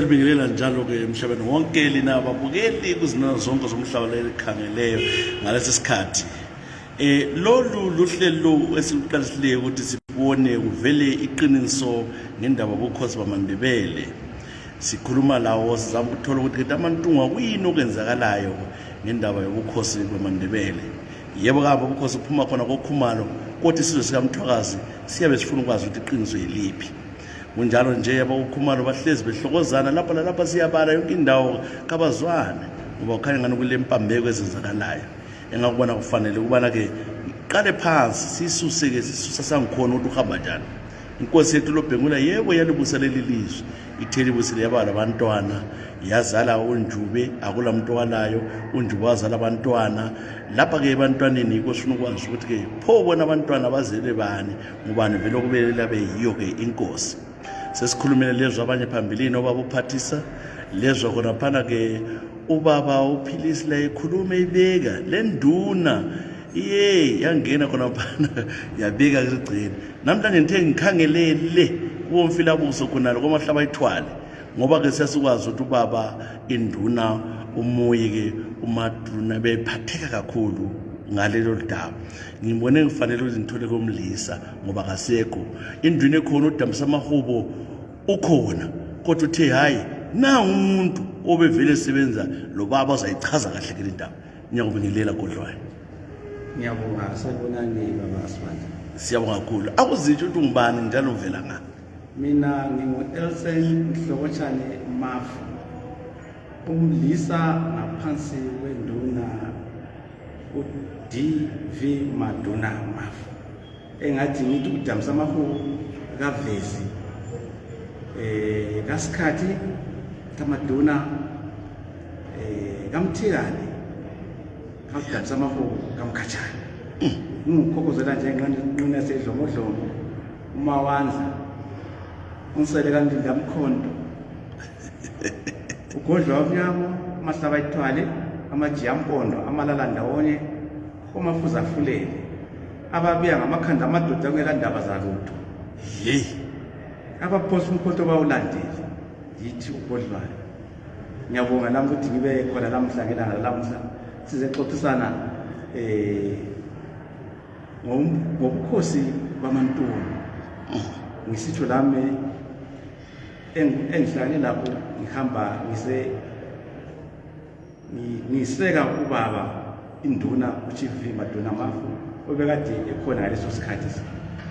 Libingelela njalo ke emhlabeni wonke lina ababukeli kuzinto zonke zomhlaba lekhangeleyo ngalesi sikhathi. Lolu luhlelo esiluqalisile ukuthi sibone kuvele iqiniso ngendaba bokhosi bamaNdebele. Sikhuluma lawo sizama ukuthola ukuthi amantunga kuyini okwenzakalayo ngendaba yobukhosi bamaNdebele. Yebo kabe ubukhosi buphuma khona kokhumalo kodwa isizwe sikaMthwakazi siyabe sifuna ukwazi ukuthi iqiniso yiliphi. Kunjalo nje abakhumalo bahlezi behlokozana lapha nalapha siyabala yonke indawo kabazwana ngoba ukhanya ngani kule mpambeko ezenzakalayo. Engakubona kufanele ukubana ke iqale phansi sisuse ke sisusa sangikhona ukuthi uhamba njani. Inkosi yethu loBhengula yebo yalibusela lelizwe itheli busile yabala abantwana yazala uNjube akula muntu walayo uNjube wazala abantwana lapha ke ebantwaneni ikosifuna ukwazi ukuthi ke pho bona abantwana bazele bani ngubani vele okubelela beyiyo ke inkosi. Sesikhulumile lezo abanye phambilini obaba uphathisa lezo khona phana ke ubaba uPhilisi la ikhuluma ibeka lenduna yangena khona phana yabika kugcina namhlanje ngithe ngikhangelele kuMfilabusi khona lo Mahlabayithwale ngoba ke siyakwazi ukuthi ubaba induna umuyi ke umaduna bephatheka kakhulu ngalelo daba. Ngibone ngifanele ukuthi ngithole komlisa ngoba kasekho induna ekhona uDambisa Mahubo ukhona kodwa uthe hayi na umuntu obevele sebenza lo baba uzayichaza kahle ke indaba. Ngiyakubingelela kodwa. Ngiyabonga sanibonani baba Asibanda. Siyabonga kakhulu. Akuzitsho ukuthi ungubani njalo uvela ngani? Mina ngingu-Elson Nhlokotshane Mafu. Umlisa ngaphansi kwenduna uDV Maduna Mafu. Engathi ngithi uDambisa Mafu kavezi kasikhathi kamaduna kamthikane kaDambisa Mafu kamkhatshana. Ngikhokozela nje nqina sedlomodlomo umawandla unsele kanti ngamkhonto ugodlwa wamnyama Mahlabayithwale amajiyampondo amalala ndawonye omafuza afulele ababiya ngamakhanda amadoda kungelandaba zalutho abaphosa umkhonto bawulandile yithi ugodlwayo. Ngiyabonga nami ukuthi ngibe khona lamhla ngelanga lamhla sizexoxisana ngobukhosi bamantunga. Ngisitsho lami engihlangane lapho ngihamba ngiseka ubaba induna uChief Maduna Mafu obekade ekhona ngaleso sikhathi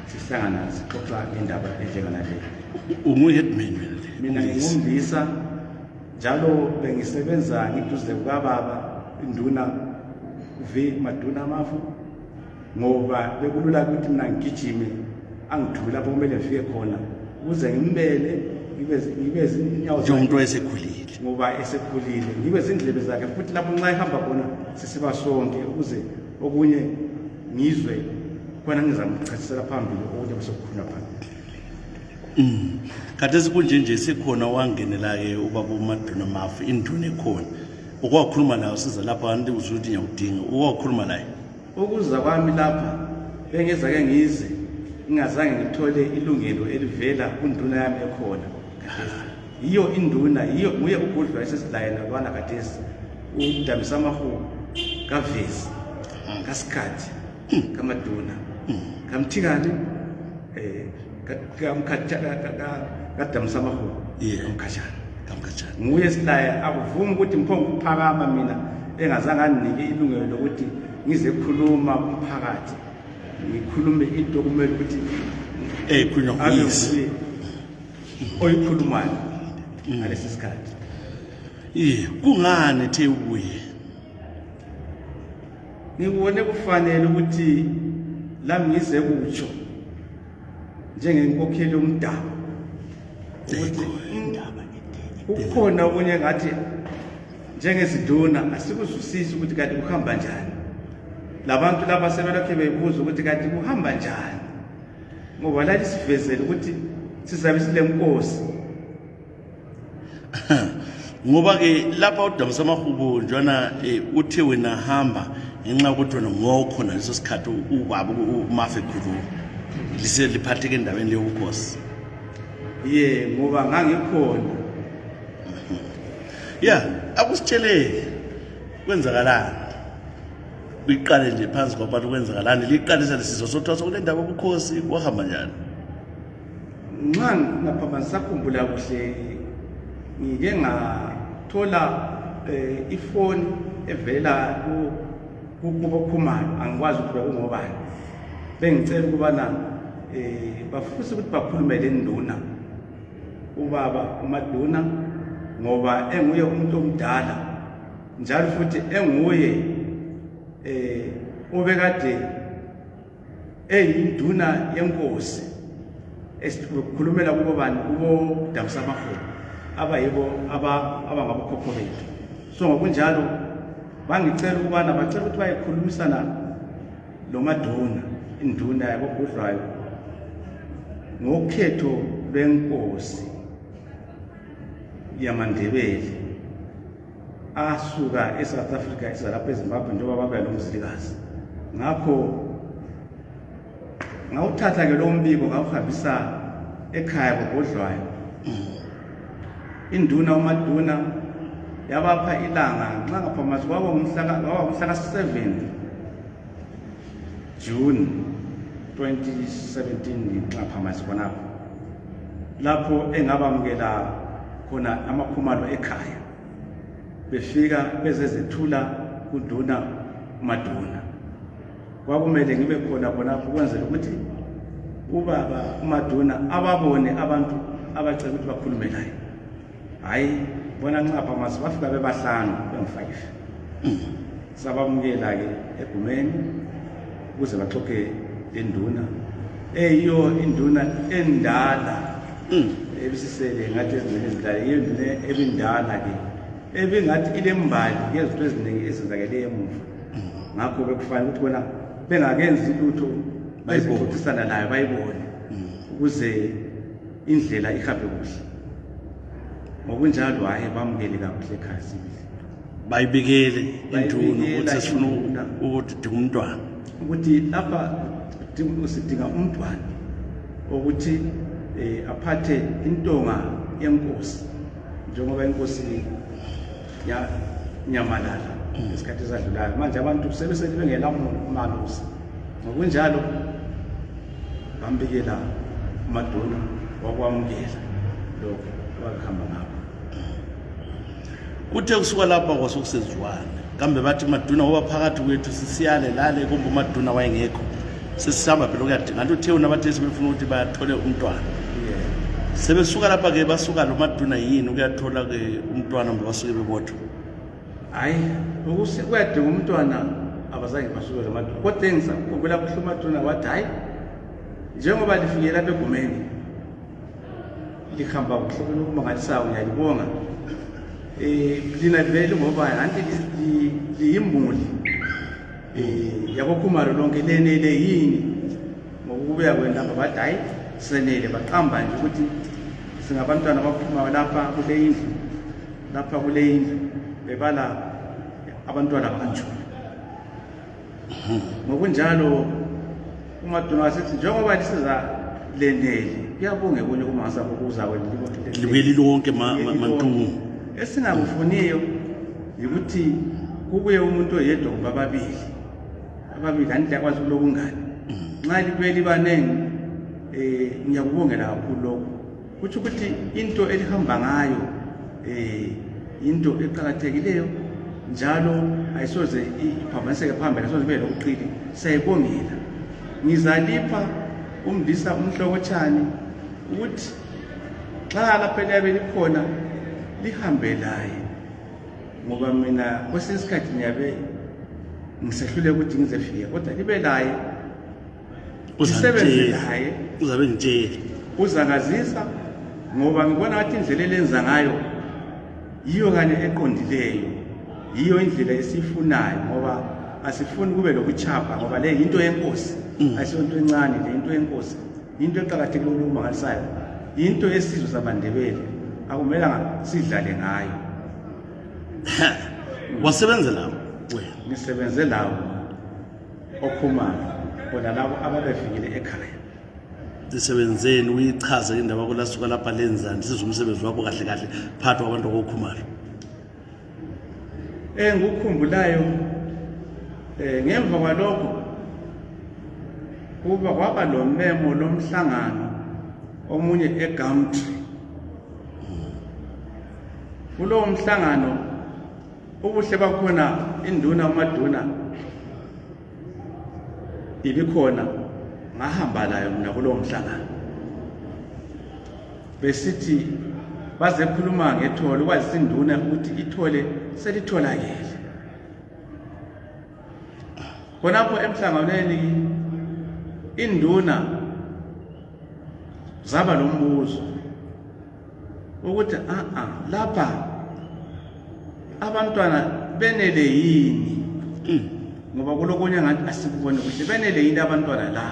sihlangana sixoxa indaba enjengana le. Ungu-Headman mina ngingumlisa njalo bengisebenza ngiduze kubaba induna V Maduna Mafu ngoba bekulula ukuthi mina ngigijime angithule lapho kumele ngifike khona ukuze ngimbele ngibe izinyawo umuntu oyesekhulile ngoba esekhulile ngibe izindlebe zakhe futhi lapho nxa ehamba khona sisiba sonke ukuze okunye ngizwe khona ngizama ukuchasisela phambili okunye kusokukhuna phambili. Khathesi kunje nje sikhona wangenela ke ubaba uMaduna Mafu induna ekhona ukwakhuluma nayo siza lapha kanti uzuthi ngiyawudinga ukwakhuluma naye. Ukuza kwami lapha bengeza ke ngize ngingazange ngithole ilungelo elivela kunduna yami ekhona. Iyo induna iyo nguye ugodlwa esesilayela lwana kathesi uDambisa Mafu kavezi kasikhathi kamaduna kamthikane kaDambisa Mafu kamkhatshana nguye silaya akuvumi ukuthi mphongo ukuphakama mina engazange anginike ilungelo lokuthi ngize khuluma umphakathi ngikhulume into kumele ukuthi khulunywa nguyise oyikhulumayo ngalesi sikhathi. Kungani ethe ubuye? Ngibone kufanele ukuthi lami ngize kutsho njengenkokheli yomdabu ukuthi ukhona okunye ngathi njengeziduna asikuzwisisi ukuthi kanti kuhamba njani. Labantu laba sebelokhe bebuza ukuthi kanti kuhamba njani ngoba la sivezele ukuthi sizabe sile nkosi ngoba ke lapha uDambisa Mahubo njana uthe wena hamba ngenxa ukuthi wena ngokhona leso sikhathi ubaba uMafu ekhuluma lise liphatheke endaweni leyo ukhosi. ngoba ngangikhona Yeah, akusitshele kwenzakalani. Uyiqale nje phansi kwabantu kwenzakalani liqalisa lesizwe sothwaso kule ndaba ubukhosi kwahamba njani. Nxa ngaphambanisa khumbula kuhle ngike ngathola ifoni evela kuboKhumalo angikwazi ukuthi bekungobani. Bengicela ukubana bafisa ukuthi bakhulume le nduna ubaba uMaduna ngoba enguye umuntu omdala njalo futhi enguye obekade eyinduna yenkosi esikhulumela kubo bani kubo Damsa Mafu abayibo abangabokhokho bethu. So ngokunjalo bangicela ukubana bacela ukuthi bayikhulumisana lo Maduna induna yaboBudlwayo ngokhetho lwenkosi yamaNdebele asuka eSouth Africa lapha eZimbabwe njengoba baba lo mzilikazi. Ngakho ngawuthatha ke lo mbiko ngawuhambisa ekhaya boBudlwayo. Induna uMaduna yabapha ilanga nxa ngaphamasi kwabo ngumhla ka-7 June 2017 ngaphamasi khonapho lapho engabamukela khona amaKhumalo ekhaya befika bezezethula kunduna uMaduna. Kwakumele ngibe khona khonapho kwenzela ukuthi ubaba uMaduna ababone abantu abacela ukuthi bakhulume naye. Hayi bona nqapha mase bafika bebahlanu bem5 sabamukela ke egumeni ukuze baxoxe induna eyiyo induna endala ebisisele ngathi ezindlela ezindala iyo induna ebindala ke ebingathi ilembali yezinto eziningi ezenzakele emuva. Ngakho bekufanele ukuthi bona bengakenzi lutho bayixoxisana nayo bayibone ukuze indlela ihambe kuhle. Ngokunjalo hayi bamukele kakuhle ekhaya sibili bayibikele induna ukuthi sifuna ukuthi dinga umntwana ukuthi lapha sidinga umntwana ukuthi aphathe intonga yenkosi njengoba inkosi nyamalala isikhathi esadlulayo. Manje abantu sebesele bengela umalusi. Ngokunjalo bambikela uMaduna wakwamukela lokho abakhamba ngakho. Kuthe kusuka lapha kwasekusenziwane kambe bathi Maduna ngoba phakathi kwethu sisiyale lale kumbe uMaduna wayengekho sesihamba phela ukuyadinga kanti uthe unabathe sebefuna ukuthi bathole umntwana. Sebesuka lapha ke basuka lo Maduna yini ukuyathola ke umntwana ngoba basuke bebodwa. Hayi ukuyadinga umntwana abazange basuke lo Maduna kodwa engizakukhumbula kuhle uMaduna wathi hayi njengoba lifike lapha egumeni lihamba kuhlobela ukumangalisayo ngiyalibonga lina vele ngoba anti liyimuli yaboKhumalo lonke lenele yini ngokubuya kwenda bathi hayi senele baqamba nje ukuthi singabantwana abaphuma lapha kule indlu bebala abantwana abanjulu. Ngokunjalo uMaduna wasithi njengoba lisiza lenele kuyabonga kunye kumasa ukuza kwendlu libeli lonke mantungu esingakufuniyo ukuthi kubuye umuntu oyedwa kumbe ababili kanti yakwazi kulokungani nxa libeli banengi ngiyakubongela kakhulu lokho kuthi ukuthi into elihamba ngayo into eqhakathekileyo njalo ayisoze iphambaniseke phambili ayisoze ibe lokuqili siyayibongela. Ngizalipha umndisa Nhlokotshane ukuthi xa lapha liyabe likhona lihambe laye ngoba mina kwesinye isikhathi ngiyabe ngisehlule ukuthi ngizefika kodwa libe laye usebenze laye uzabe ngitshela uzangazisa ngoba ngibona ngathi indlela elenza ngayo yiyo kanye eqondileyo yiyo indlela esifunayo ngoba asifuni kube lokuchapha ngoba le into yenkosi ayisonto encane le into yenkosi into eqhakathekile ukumangalisayo into yesizwe sabaNdebele akumelanga sidlale ngayo. Wasebenza lapho wena? Ngisebenze lawo oKhumalo bona labo ababefikile ekhaya. Disebenzeni uyichaza indaba kolasuka lapha lenzani sizwe umsebenzi wakho kahle kahle phakathi kwabantu boKhumalo. engikukhumbulayo ngemva kwalokho kuba kwaba lo memo lomhlangano omunye eGumtree. Kulowo mhlangano ubuhle bakhona induna umaduna ibikhona, ngahamba layo mina kulowo mhlangano. Besithi baze khuluma ngethole, kwazisa induna ukuthi ithole selitholakele. Khonapho emhlanganweni induna zaba lombuzo ukuthi lapha abantwana benele yini, ngoba kulokunye ngathi asikubone kuhle, benele yini abantwana la.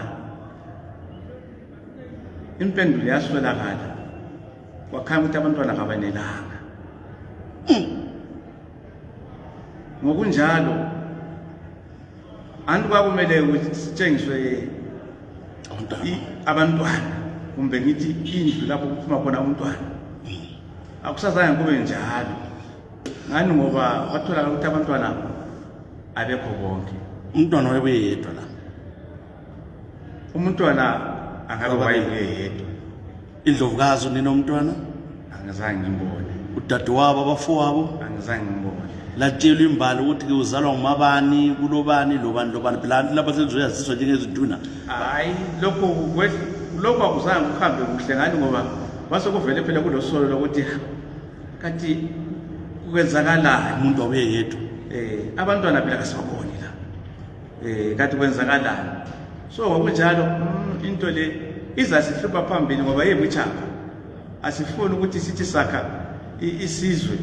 Impendulo yaswelakala, kwakhanya ukuthi abantwana kabanelanga. Ngokunjalo anti kwakumele ukuthi sitshengiswe abantwana, kumbe ngithi indlu lapho kuphuma khona umntwana. Akusazange kube njalo, ngani ngoba bathola ukuthi abantwana abekho bonke. Umntwana wayeyedwa la. Umntwana angabe wayeyedwa. Indlovukazi ninomntwana? Angizange ngimbone. Udadewabo, abafowabo? Angizange ngimbone. Latshelwa imbali ukuthi ke uzalwa ngumabani, kulobani, lobani phela lapha selizoyaziswa njengezinduna. Hayi, lokho akuzange kuhambe kuhle ngani ngoba base kuvele phela kulosolo lokuthi kanti kwenzakalani. Umuntu wayeyedwa. Abantwana phela kasibaboni la. Kanti kwenzakalani. So ngokunjalo into le izasihlupha phambili ngoba yebuchapha. Asifuni ukuthi sithi sakha isizwe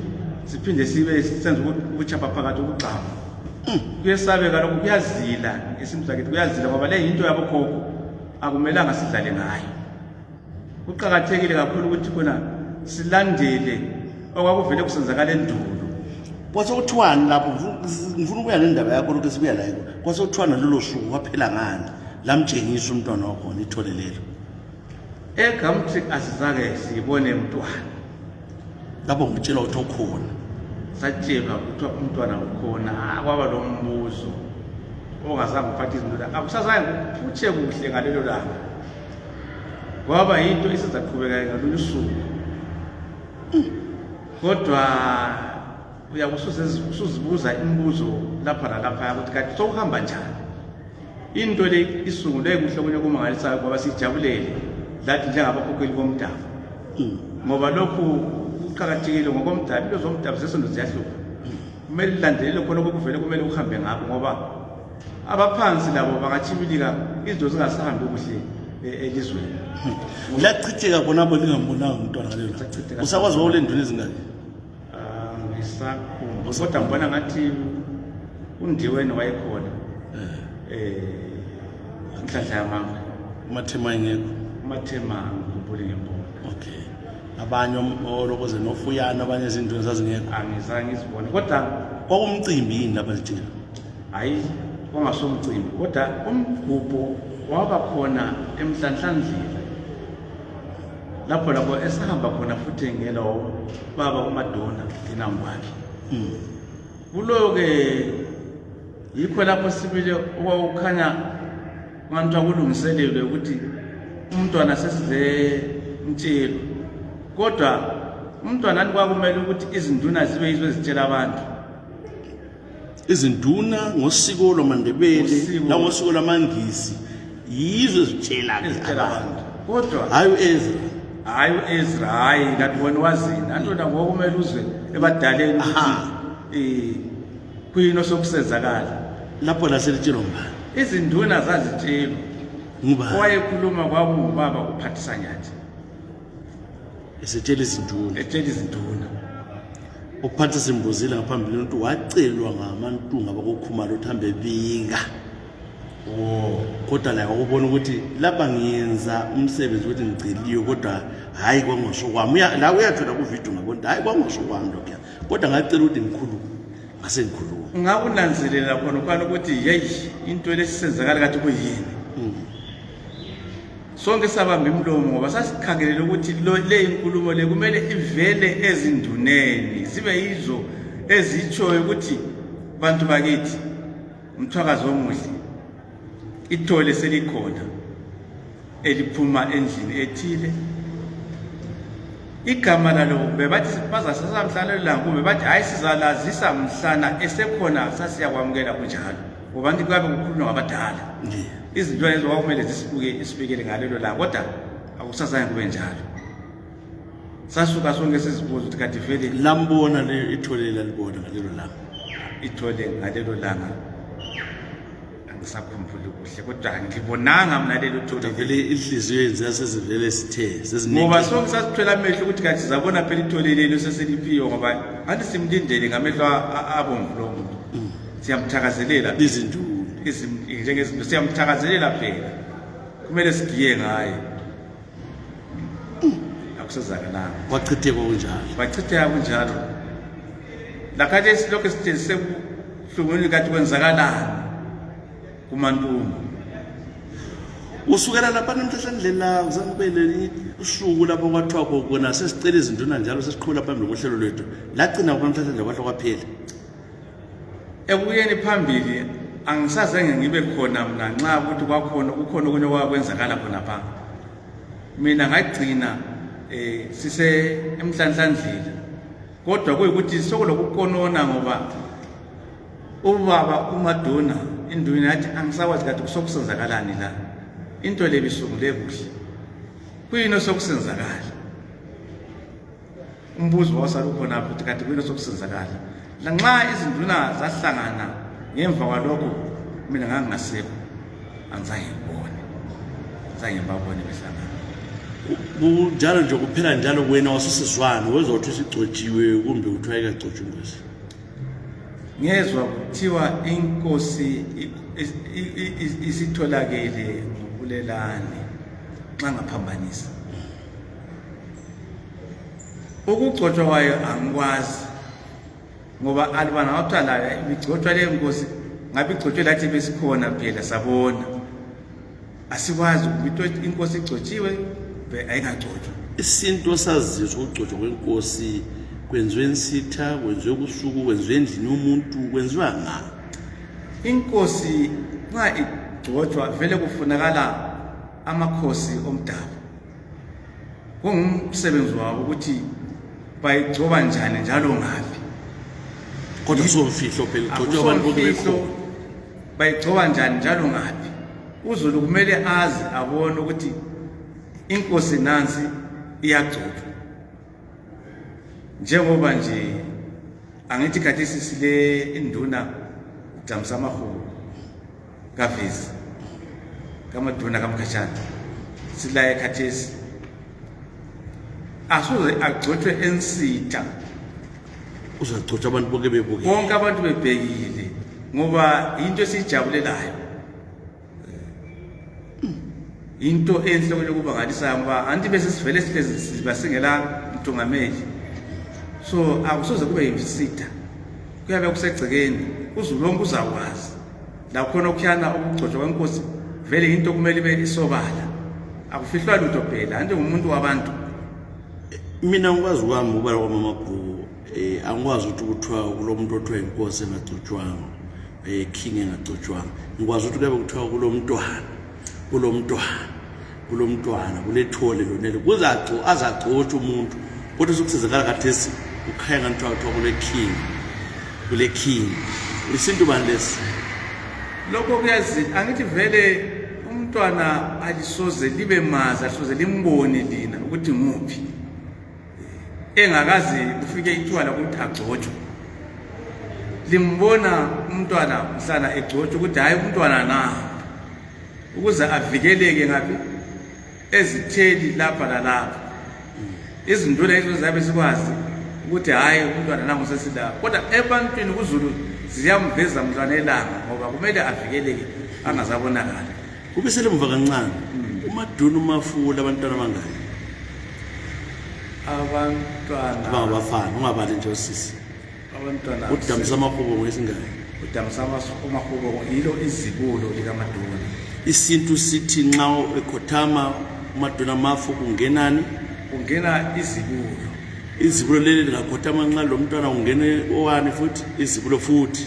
siphinde sibe senze ubuchapha phakathi ukugxama. Kuyesabeka lokho, kuyazila isimbi sakithi, kuyazila ngoba le into yabokhokho akumelanga sidlale ngayo. Kuqhakathekile kakhulu ukuthi khona silandele okwakuvele kusenzakala endulo. Kwasokuthiwani lapho, ngifuna ukuya nendaba yakho lokho sibuya la. Kwasokuthiwani lolo suku waphela ngani lamtshengisa umntwana wakho ithole lelo. eGumtree asizake sibone umntwana. Lapho ngitshela ukuthi ukhona. Satshelwa ukuthi umntwana ukhona, kwaba lo mbuzo ongazange uphathe izinto. Akusazange kuphutshe kuhle ngalelo langa. Kwaba yinto isizaqhubeka ngalolu suku. Kodwa uyakusuzibuza imibuzo lapha nalapha ukuthi kanti sokuhamba njani. Into le isungule kuhle kunye kumangalisayo ngoba sijabulele lathi njengabakhokheli bomdabu. Ngoba lokhu kuqhakathekile ngokomdabu, into zomdabu zesondo ziyahlupha. Kumele lilandelele khona okuvele kumele uhambe ngakho ngoba abaphansi labo bangachibilika izinto zingasahambi kuhle elizweni. Lachitheka khonapho lingambonanga umntwana ngalelo. Usakwazi wawule nduna ezingaki? Ngisakhumbuza kodwa ngibona ngathi undiweni wayekhona. Inhlanhla yamanga. Umathema engekho. Umathema ngikhumbule ngembona. Okay. Abanye olokoze nofuyana, abanye izinduna zazingekho. Angizange ngizibone kodwa kwakumcimbi yini lapha litshela? Hayi, kwangasomcimbi kodwa umgubho waba khona emhlanhlandlela. Lapho esahamba khona futhi ngelo baba uMadonna inangwane. Kulo-ke yikho lapho sibile okwawukhanya ngathi akulungiselelwe ukuthi umntwana sesize mtshelo. Kodwa umntwana kwakumele ukuthi izinduna zibe yizo ezitshela abantu. Izinduna ngosiko lwamaNdebele nangosiko lwamaNgisi yizo ezitshela abantu. Kodwa hayi Ezra, hayi kanti wena wazini. Antona ngokumele uzwe ebadaleni ukuthi kuyini osokusenzakala. Lapho laselitshelwa ngani? Izinduna zazitshelwa. Ngubani? Owayekhuluma kwakungubaba uPhathisa Nyathi. Esetshela izinduna. Etshela izinduna. UPhathisa simbuzile ngaphambili ukuthi wacelwa ngamantunga bakokhumalo uthambe bika. Kodwa la ukubona ukuthi lapha ngiyenza umsebenzi ukuthi ngiceliwe kodwa hayi kwangosokwami. La uyathola ku video ngabona hayi kwangosokwami lokho. Kodwa ngacela ukuthi ngikhulume. Ngase ngikhuluma. Ngakunanzelela khona ukuthi hey into lesisenzakala kathi kuyini. Sonke sabamba imlomo ngoba sasikhangelela ukuthi le inkulumo le kumele ivele ezinduneni zibe yizo ezitshoyo ukuthi bantu bakithi umthwakazi omuhle ithole selikhona eliphuma endlini ethile igama lalo bebathi bazasasa mhlalo la kumbe bathi hayi sizalazisa mhlana esekhona sasiyakwamukela kunjalo ngoba nti kwabe kukhulunywa ngabadala izinto lezo kwakumele isibikele ngalelo la kodwa akusazange kube njalo sasuka sonke sizibuza ukuthi kanti vele lambona le ithole lalibona ngalelo langa ithole ngalelo langa angisakhumbuli kuhle kodwa ngibonanga mina lelo thole vele inhliziyo yenza sezivele sithe seziningi ngoba sonke sasithwela amehlo ukuthi kanti sizabona phela ithole lelo seseliphiwe ngoba anti simlindele ngamehlo abomvu lo muntu siyamthakazelela izinto njengezinto siyamthakazelela phela kumele sigiye ngaye akusazakala kwachitheka kunjalo bachitheka kunjalo lakade silokho sithe sekuhlungweni kathi kwenzakalani kumantumbu usukela lapha namhlanje uzangibele usuku lapho kwathiwa khona sesicela izinduna njalo sesiqhubula phambili kohlelo lwethu lagcina namhlanje kwahle kwaphela ekuyeni phambili angisazange ngibe khona mina nxa ukuthi kukhona okunye okwenzakala khona pha mina ngagcina sise emhlanhlandlela kodwa kuyikuthi sokulokukonona ngoba ubaba uMadonna induna yathi angisakwazi kade kusokusenzakalani la into le bisungule kuhle kuyini sokusenzakala umbuzo wasalukhona ukuthi kade kuyini sokusenzakala lanxa izinduna zahlangana ngemva kwalokho mina ngangasekho angizange ngibone ngibabone behlangana kunjalo nje kuphela njalo wena wasusizwana wezothi sigcotshiwe kumbe uthiwa ikagcotshwe inkosi ngezwe kuthiwa inkosi isitholakele ngobulelane xa ngaphambanisa ukugcotshwa kwayo angikwazi ngoba alibana wathwala ibigcotshwa le nkosi ngabe igcotshwe lathi besikhona phela sabona asikwazi ukuthi inkosi igcotshiwe ayingagcotshwa isinto sazizwe ukugcotshwa kwenkosi kwenziwe ensitha kwenziwe kusuku kwenziwe endlini yomuntu kwenziwa ngani inkosi nxa igcotshwa vele kufunakala amakhosi omdabu kungumsebenzi wabo ukuthi bayigcoba njani njalo ngaphi kodwa somfihlo phela igcotshwa abantu bekhona bayigcoba njani njalo ngaphi uZulu kumele azi abone ukuthi inkosi nansi iyagcotshwa njengoba nje angithi kade sisile induna Damsa Mafu kavezi kamaduna kamkhashana sila ekhathesi asuze agcotshwe ensitha uzagcotshwa abantu bonke bebuke bonke abantu bebhekile ngoba into esijabulelayo into enhle ukubangalisa ngoba anti bese sivele sibasingela mthungameli so akusoze kube yimsitha kuyabe kusegcekeni uZulu lonke uzakwazi la khona okukhana ukugcotshwa kwenkosi vele into kumele ibe isobala akufihlwa lutho phela anti umuntu wabantu mina ngikwazi kwami ubala kwamamabhuku angikwazi ukuthi kuthiwa kulo muntu othiwa inkosi engagcotshwanga king engagcotshwanga ngikwazi ukuthi kube kuthiwa kulo mntwana kulethole lonele azagcotshwa umuntu kodwa sokusizakala kathesi ukhaya nganthiwa kule king isinto bani lesi lokho kuyazi angithi vele umntwana alisoze libe maza alisoze limbone lina ukuthi nguphi engakazi ufike ithuba lokuthi agcotshwe limbona umntwana mhlana egcotshwe ukuthi hayi umntwana na ukuze avikeleke ngapi ezitheli lapha lalapha izinduna ezo zabe sikwazi ukuthi hayi umntwana nangu sesila kodwa ebantwini kuZulu ziyamveza mntwana elanga ngoba kumele avikeleke angazabonakala kubisele mva kancane uMadonna uMafu labantwana bangani abantwana bangabafana ungabali nje usisi abantwana uDamsa Mafu ngesingane uDamsa Mafu yilo izibulo likaMadonna isintu sithi nxa ekhothama uMadonna Mafu kungenani kungena izibulo izibulo leli lingakhotama nxa lo mntwana ungene owani futhi izibulo futhi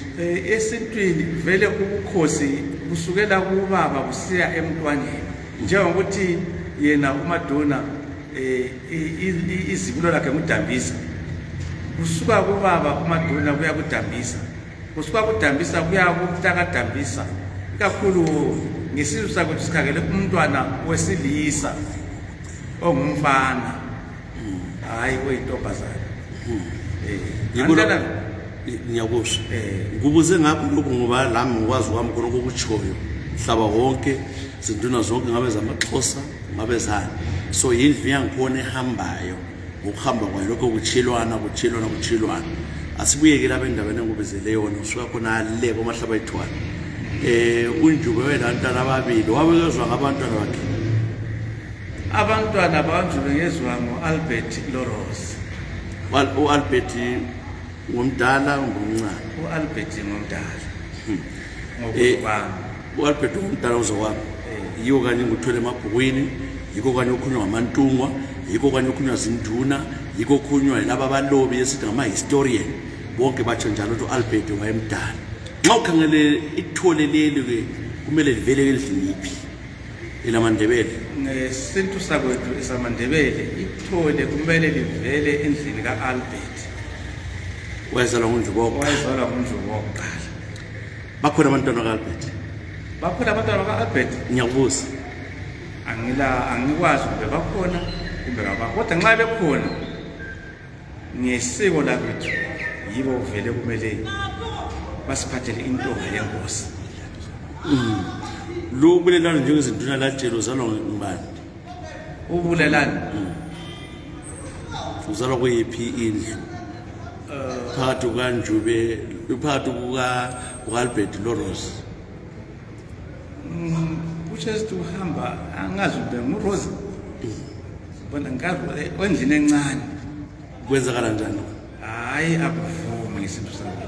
esintwini vele ubukhosi busukela kubaba busiya emntwaneni njengokuthi yena uMadonna izibulo lakhe ngudambisa kusuka kubaba uMadonna kuya kudambisa kusuka kudambisa kuya kutakadambisa kakhulu ngesizwe sakho sikhangele umntwana wesilisa ongumfana hayi kuyintombazana ngiyakusho ngibuze ngapho lokhu ngoba lami ngikwazi kwami khona ukukutshoyo mhlaba wonke zinduna zonke ngabe zamaXhosa ngabe zani so yindlu yangikhona ehambayo ngokuhamba kwayo lokho kuchilwana asibuyeke lapha endabeni engubizele yona usuka khona le koMahlabayithwale unjube wena ntwana ababili wabekezwa ngabantwana bakhe abantwana banjube ngezwa ngoAlbert Loros uAlbert ngomdala ngomncane uAlbert ngomdala ngokwami uAlbert ngomdala uzokwami yiyo kanye nguthole emabhukwini yiko kanye okhulunywa ngamantungwa yiko kanye okhulunywa zinduna yiko okhulunywa laba abalobi esithi ngama-historian bonke batsho njalo ukuthi uAlbert wayemdala nxa ukhangele ithole leli ke kumele livele endlini iphi elaMandebele ngesintu sakwethu esaMandebele ithole kumele livele endlini kaAlbert wayezalwa nguNdlovu wokuqala bakhona abantwana kaAlbert baka-Albert ngiyakubuza angikwazi kumbe bakhona kumbe kabakho kodwa nxa bekhona ngesiko lakwethu yibo vele kumele basiphathele intonga yenkosi lo bulelana njengezinduna latshelo uzalwa ngubani ubulelana uzalwa kuyiphi indlu phakathi kukaNjube phakathi kuka-Albert Loros uChester uhamba angazi ube nguRose bona ngazi endlini encane kwenzakala njani hayi akuvumi ngesinto sakho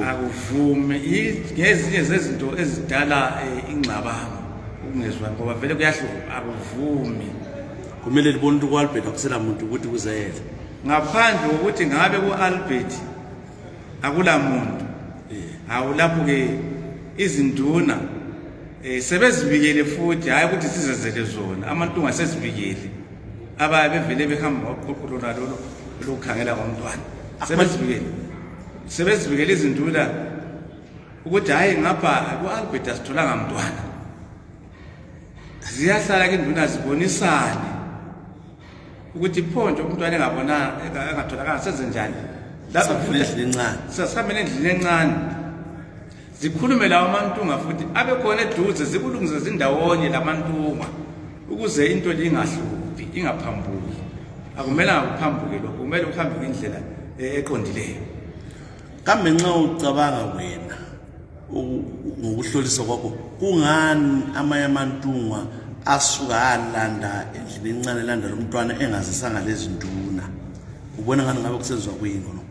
akuvumi ngezinye zezinto ezidala ingxabano ukungezwa ngoba vele kuyahluka akuvumi kumele libone ukuthi kuAlbert akusela muntu ukuthi kuzayela ngaphandle ukuthi ngabe kuAlbert akula muntu awulapho ke izinduna sebezibikele futhi hayi ukuthi sizezele zona amantunga sezibikele ababe vele behamba ngoqoqolona lolo lokukhangela komntwana sebezibikele izinduna ukuthi hayi ngapha kuAlbert asitholanga mntwana ziyahlala ke induna zibonisane ukuthi phonto umntwana engabona engatholakala senze njani lapha futhi sasihambele endlini encane zikhulume lawo amantunga futhi abe khona eduze zikulungise zindawonye lamantunga ukuze into lingahluphi ingaphambuki akumelanga kuphambuke lokho kumele uhambe indlela eqondileyo kambe nxa ucabanga wena ngokuhlolisa kwakho kungani amanye amantunga asuka alanda endlini encane landa lo mntwana engazisanga lezi nduna ubona ngani ngabe kusenziwa kuyini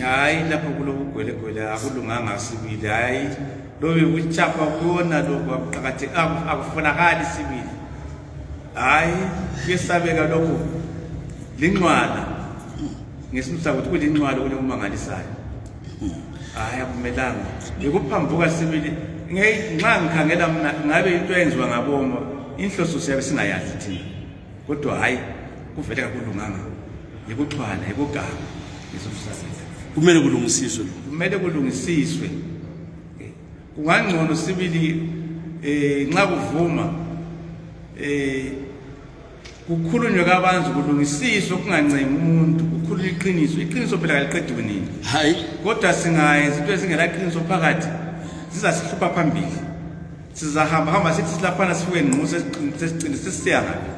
hayi lapho kulokugwelegwele akulunganga sibili hayi lobe kuchapha kuyona lokho akuqakatheki akufunakali sibili hayi kuyesabeka lokho linqwala ngesimisa ukuthi kulinqwala kunomangalisayo hayi akumelanga ngikuphambuka sibili nxa ngikhangela mina ngabe into eyenziwa ngaboma inhloso siyabe singayazi thina kodwa hayi kuvele kakulunganga yikuxhwana yikuganga ngesimisa kumele kulungisiswe kungangcono sibili nxa kuvuma kukhulunywe kabanzi kulungisiswe kungancengi umuntu kukhulunywe iqiniso phela kaliqedi kunini hayi kodwa singayenza into ezingela qiniso phakathi zizasihlupha phambili sizahamba sithi silaphana sifuke ngquso sesicini sisiya ngapi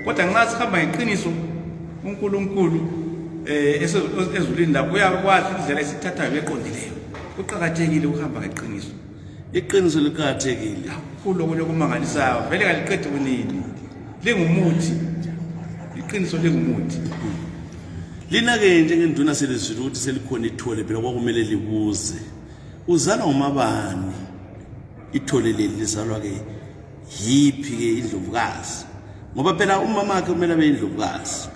kodwa nxa sihamba ngeqiniso uNkulunkulu ezulwini lapho uyakwazi indlela esithathayo eqondileyo kuqakathekile ukuhamba ngeqiniso iqiniso liqakathekile kakhulu lokumangalisayo vele kaliqedi kunini lingumuthi iqiniso lingumuthi lina-ke njengenduna selizwile ukuthi selikhona ithole phela kwakumele libuze uzalwa ngumabani ithole leli lizalwa-ke yiphi-ke indlovukazi ngoba phela umamakhe kumele abe indlovukazi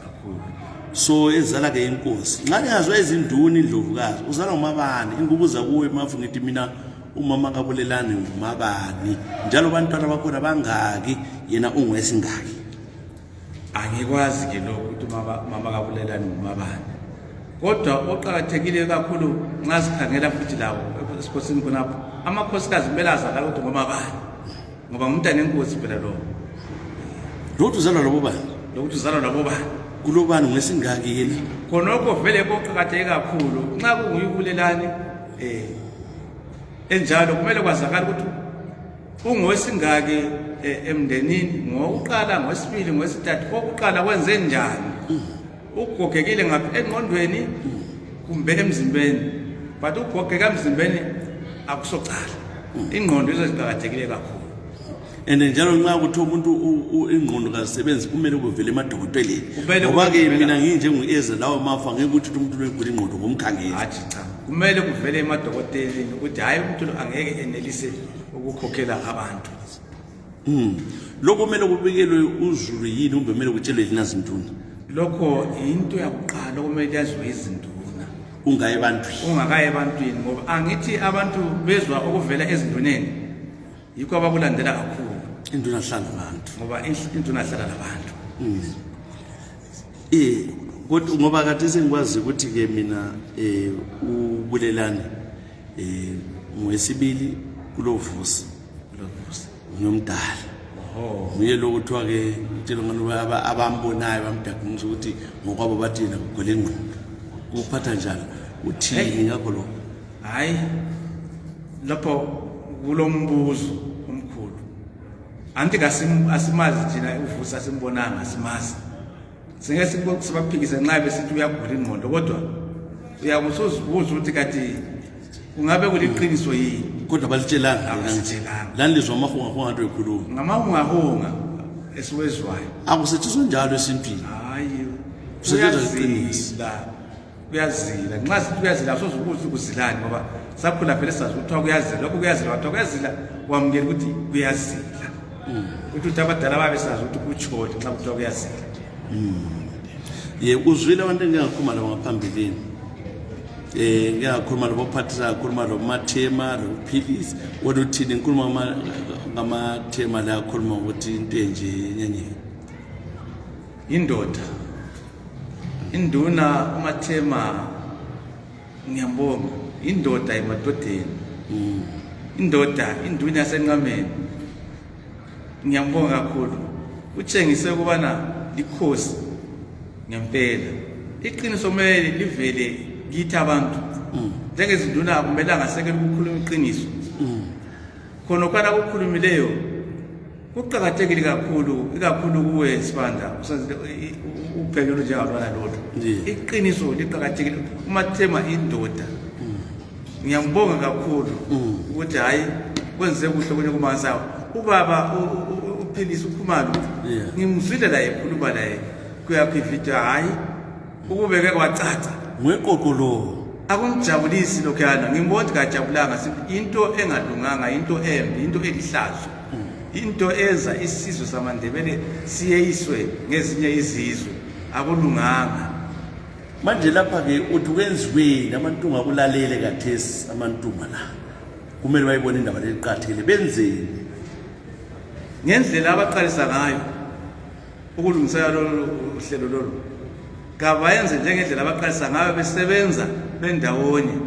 so ezala ke inkosi nxa ngazwe izinduna indlovukazi uzala ngumabani ingubuza kuwe Mafu ngithi mina umama kaBulelani ngumabani njalo bantwana bakhona bangaki yena ungwesingaki angikwazi ke lokho ukuthi mama kaBulelani ngumabani kodwa oqhakathekile kakhulu nxa sikhangela futhi lawo esikhosini khonapho amakhosikazi belaza la ukuthi ngumabani ngoba umntana enkosi phela lo lokhu uzalwa labo bani lokhu uzalwa labo bani kulobani ngwesingaki yena khonokho vele koqhakatheke kakhulu nxa kunguyiBulelani enjalo kumele kwazakala ukuthi ungowesingaki emndenini ngokuqala ngwesibili ngwesithathu okuqala kwenze njani ugogekile ngapha engqondweni kumbe emzimbeni but ugogeka emzimbeni akusocala ingqondo izoqhakathekile kakhulu and njalo nxa kuthi umuntu ingqondo kazisebenzi kumele kuvele emadokoteleni ngoba ke mina nginjengu-Eze lawo Mafu ngeke ukuthi umuntu lwegula ingqondo ngomkhangeli hathi cha kumele kuvele emadokoteleni ukuthi hayi umuntu angeke enelise ukukhokhela abantu lokho kumele kubikelwe uZulu yini kumbe kumele kutshelwe yini azinduna lokho into yakuqala okumele yazwe izinduna ungakaye ebantwini ngoba angithi abantu bezwa okuvela ezinduneni yikho abakulandela kakhulu induna hlala abantu ngoba induna hlala labantu kodwa ngoba kade sengikwazi ukuthi ke mina uBulelani ngwesibili kulovusi ngiyomdala nguye lo kuthiwa ke utshela ngalo abambonayo bamdakumisa ukuthi ngokwabo bathi yena kugole ingqondo kuphatha njalo uthini ngakho lo hayi lapho kulombuzo omkhulu anti asimazi thina uvusi asimbonanga asimazi singeke sibaphikise nxa besithi uyagula ingqondo kodwa uyakusozibuza ukuthi kathi ungabe kuliqiniso yini kodwa balitshelanga lani lizwa amahungahunga nto ekhuluma ngamahungahunga esiwezwayo akusetshenzwa njalo esintwini hayi kuyazila nxa sithi kuyazila sozukuthi kuzilani ngoba sakhula vele sazi ukuthiwa kuyazila lokho kuyazila wathiwa kuyazila wamukela ukuthi kuyazila ukuthi abadala babesazi ukuthi kutshoni nxa kuthiwa kuyazila uzwile abantu engingakhuluma labo ngaphambilini ngiyakhuluma labo phathisa ngakhuluma lo Mathema lo Philisi wena uthini ngikhuluma ngamathema la akhuluma ukuthi into enje nyenye indoda induna uMathema ngiyambonga indoda emadodeni induna yasenqameni ngiyambonga kakhulu utshengise ukubana likhosi ngempela iqiniso kumele livele kithi abantu njengezinduna kumele angasekela ukukhuluma iqiniso khona okwana ukukhulumileyo kuqhakathekile kakhulu ikakhulu kuwe Sibanda uphekelo njengalwana lolu iqiniso liqhakathekile uMathema indoda ngiyambonga kakhulu ukuthi hayi kwenze kuhle kunye kumansayo ubaba uPhilisi ukhumalo ngimzwile la ekhuluma la kuyakhivita hayi ukubeke kwacaca ngweqoqolo akungijabulisi lokho yana ngimbona kajabulanga into engalunganga into embi into elihlazo into eza isizwe samaNdebele siyeyiswe ngezinye izizwe akulunganga manje lapha ke uthi kwenziweni amantunga akulalele kathesi amantunga la kumele bayibone indaba leqathele benzeni ngendlela abaqalisa ngayo ukulungisela lo hlelo lolu kabayenze njengendlela abaqalisa ngayo besebenza bendawonye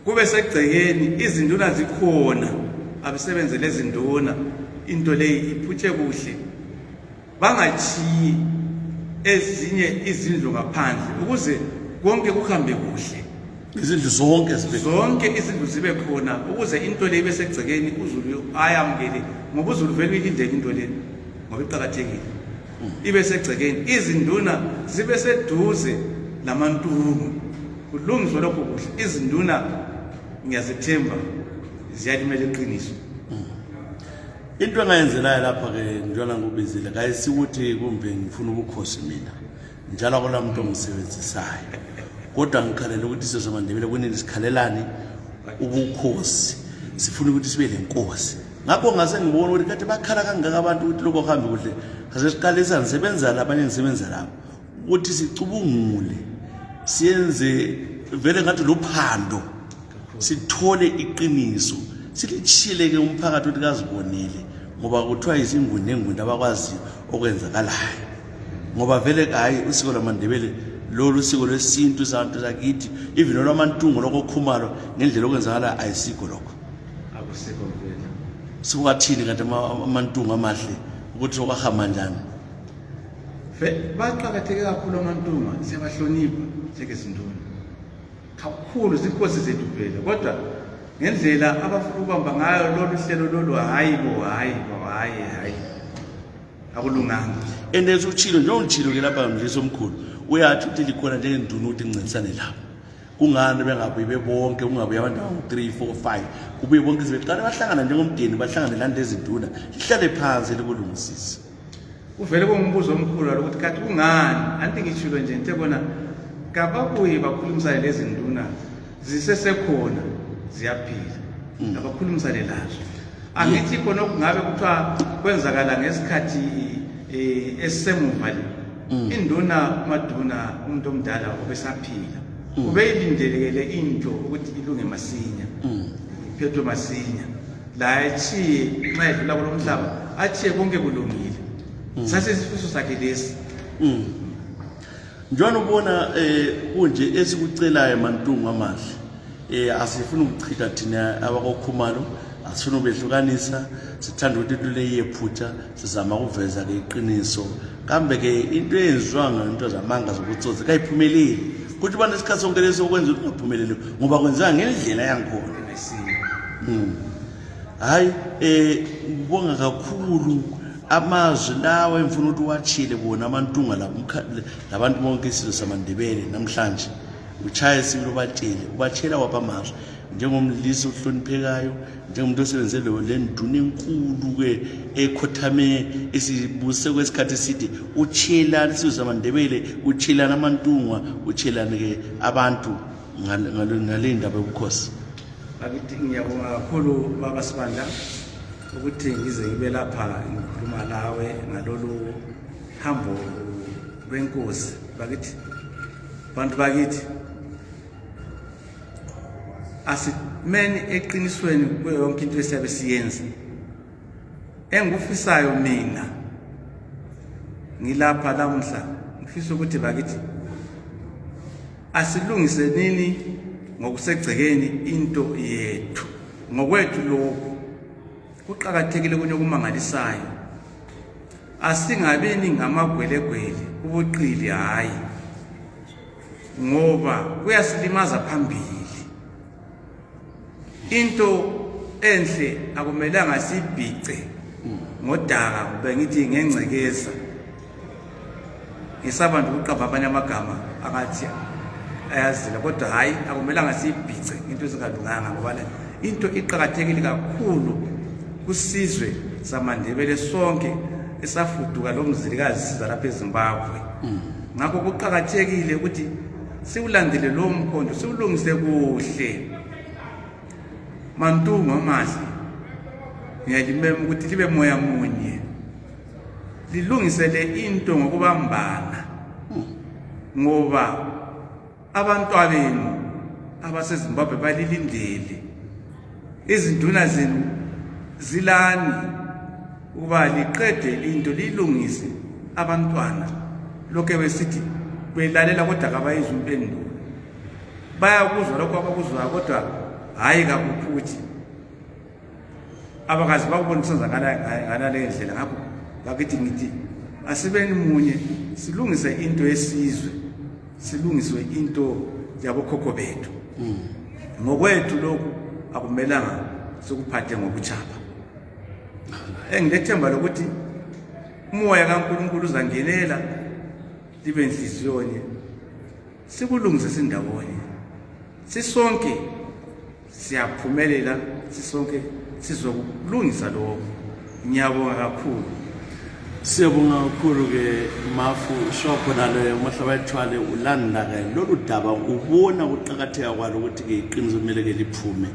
kube segcekeni izinduna zikhona abasebenze lezi nduna into leyi iphutshe kuhle bangachiyi ezinye izindlu ngaphandle ukuze konke kuhambe kuhle izindlu zonke izindlu zibe khona ukuze into leyi besegcekeni uZulu ayamukele ngoba uZulu vele uyilindele into leyi ngoba iqhakathekile ibe segcekeni izinduna zibe seduze lamantungu kulungiswa lokho kuhle izinduna ngiyazithemba ziyalimela iqiniso into engayenzelayo lapha ke njalo ngubizile kayisikuthi kumbe ngifuna ubukhosi mina njalo akulamuntu ongisebenzisayo kodwa ngikhalela ukuthi sizwe amaNdebele kunini sikhalelani ubukhosi sifuna ukuthi sibe lenkosi ngakho ngase ngibona ukuthi kade bakhala kangaka abantu ukuthi lokho kuhambe kuhle ase siqalisa ngisebenza labanye ngisebenza lapho ukuthi sicubungule siyenze vele ngathi lophando sithole iqiniso silitshile ke umphakathi ukuthi kazibonele ngoba kuthiwa izingundi nengundi abakwazi okwenzakalayo ngoba vele hayi usiko lamaNdebele lolu usiko lesintu sabantu sakithi even lwamantungo lokukhumalo ngendlela okwenzakala ayisiko lokho akusiko vele sikwathini kanti amantungo amahle ukuthi okwahamba njani baqakatheke kakhulu amantunga siyabahlonipha njengezinduna kakhulu zinkosi zethu phela kodwa ngendlela abafuna ukubamba ngayo lolu hlelo lolu hayi akulunganga endezo uchilo njengolchilo ke lapha mdlisi omkhulu uyathi ukuthi likhona njengenduna ukuthi ngincedisane lapho kungani bengabuyi bebonke kungabuyi abantu awu3 4 5 kubuye bonke sibeqala bahlangana njengomdeni bahlangane lande ezinduna lihlale phansi likulungisise uvele kombuzo omkhulu ukuthi kathi kungani anti ngitshilo nje nje bona kababuyi bakhulumisana lezi nduna zisesekhona ziyaphila abakhulumisane lazo angithi khona kungabe kuthiwa kwenzakala ngesikhathi esisemuva le induna maduna umuntu omdala obesaphila ubeyilindelekele into ukuthi ilunge masinya iphethwe masinya la echiye nxa edlula kulomhlaba achiye konke kulungile sasisifiso sakhe lesi njalo ubona kunje esikucelayo emantungu amahle asifuna ukuchitha thina abakokhumalo asifuna ubehlukanisa sithanda ukuthi lule yephutha sizama ukuveza ke iqiniso kambe ke into eyenziwanga into zamanga zokutsotsi kayiphumeleli kuthi bana isikhathi sonke leso kwenza ukuthi ungaphumeleli ngoba kwenzeka ngendlela yankhona hayi ngibonga kakhulu amazwi lawo emfuna ukuthi wachile bona amantunga labantu bonke isizwe samaNdebele namhlanje uchaya isibilo ubatshela wapha amazwi njengomlisi ohloniphekayo njengomuntu osebenze le nduna enkulu ke ekhothame isibuse kwesikhathi eside uchela isizwe samaNdebele uchela namantunga uchela ke abantu ngale ndaba yobukhosi bakithi ngiyabonga kakhulu baba Sibandla ukuthi ngize ngibe lapha ngikhuluma lawe ngalolu hambo lwenkosi bakithi bantu bakithi asimeni eqinisweni yonke into esiyabe siyenza engikufisayo mina ngilapha lamhla ngifisa ukuthi bakithi asilungise nini ngokusegcekeni into yethu ngokwethu lokho kuqhakathekile kunye kumangalisayo asingabeni ngamagwelegwele ubuqili hayi ngoba kuyasilimaza phambili into enhle akumelanga sibhice ngodaka kube ngithi ngengcekeza ngisabantu ukuqamba abanye amagama akathi ayazila kodwa hayi akumelanga sibhice into ezingalunganga ngoba into iqhakathekile kakhulu kusizwe samaNdebele sonke esafuduka lo mzilikazi siza lapha eZimbabwe ngakho kuqhakathekile ukuthi siulandele lo mkhondo siulungise kuhle mantungu amahle ngiyalimema ukuthi libe moya munye lilungise le into ngokubambana ngoba abantwabenu abaseZimbabwe balilindele izinduna zenu zilani ukuba liqede into lilungise abantwana lokho besithi belalela kodwa kabayizwe impendulo bayakuzwa lokho abakuzwa kodwa hayi kakuphuthi abakazi bakubona kusenzakala ngale ndlela ngakho bakithi ngithi asibeni munye silungise into yesizwe silungiswe into yabokhokho bethu ngokwethu lokho akumelanga sokuphathe ngokuchapha engilethemba lokuthi umoya kaNkulunkulu uzangenela libe inhliziyonye sikulungise sindawonye sisonke siyaphumelela sisonke sizokulungisa lokho ngiyabonga kakhulu siyabonga kakhulu ke Mafu shopho nalo Mahlabayithwale ulanda ke lolu daba ubona ukuqhakatheka kwalo ukuthi ke iqiniso kumele ke liphume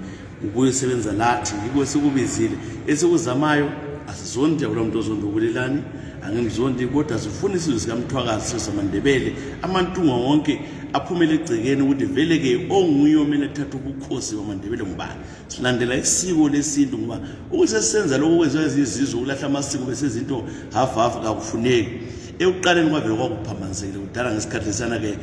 ubuye sebenza lathi yiko sikubizile esikuzamayo asizonde kulo muntu ozonda ukulelani angengizondi kodwa sifuna isizwe sikaMthwakazi samaNdebele amantunga wonke aphumele egcekeni ukuthi vele ke onguye omele ethatha ubukhosi bamaNdebele ngubani. Silandela isiko lesintu ngoba ukuthi senza lokho kwenziwa izizwe ukulahla amasiko bese izinto half kakufuneki. Ekuqaleni kwavele kwakuphambanzekile kudala ngesikhathi lesana ke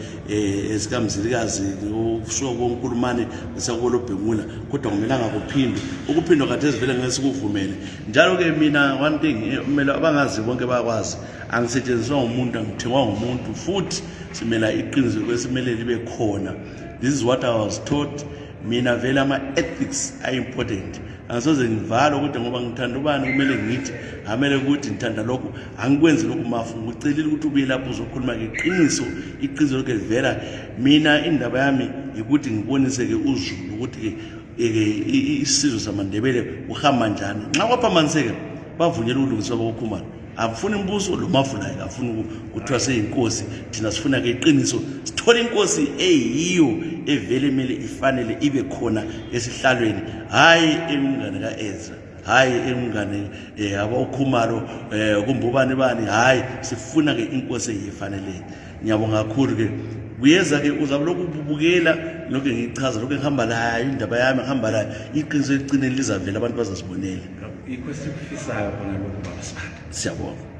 esikamzilikazi ukusuka koNkulumane besakolobhengula kodwa kumelanga kuphindwe ukuphindwa kade sivele ngeke sikuvumele. Njalo ke mina one thing kumele abangazi bonke bakwazi angisetshenziswa umuntu angithengwa umuntu futhi simela iqiniso kwesimele libe khona. This is what I was taught. Mina vele ama ethics are important. Angisoze ngivala ukuthi ngoba ngithanda ubani kumele ngithi amele ukuthi ngithanda lokho angikwenzi lokho Mafu ngicela ukuthi ubuye lapho uzokhuluma ke iqiniso lokho livela. Mina indaba yami ukuthi ngibonise ke uZulu ukuthi ke isizwe samaNdebele uhamba njani. Nxa kwaphambaniseka bavunyelwe ukulungiswa bokukhumana. Afuna imbuso lo Mafu naye afuna ukuthiwa seyinkosi. Thina sifuna ke iqiniso sithola inkosi eyiyo evele emele ifanele ibe khona esihlalweni, hayi emngane kaEzra, hayi emngane abakhumalo kumbubani bani, hayi sifuna ke inkosi eyifanele. Ngiyabonga kakhulu ke kuyeza ke uzabe lokhu ubukela lokho ngichaza lokho ngihamba la indaba yami ngihamba la iqiniso elicine lizavela abantu bazasibonela. Ikho sikufisayo khona lokho baba Sibanda. Siyabonga.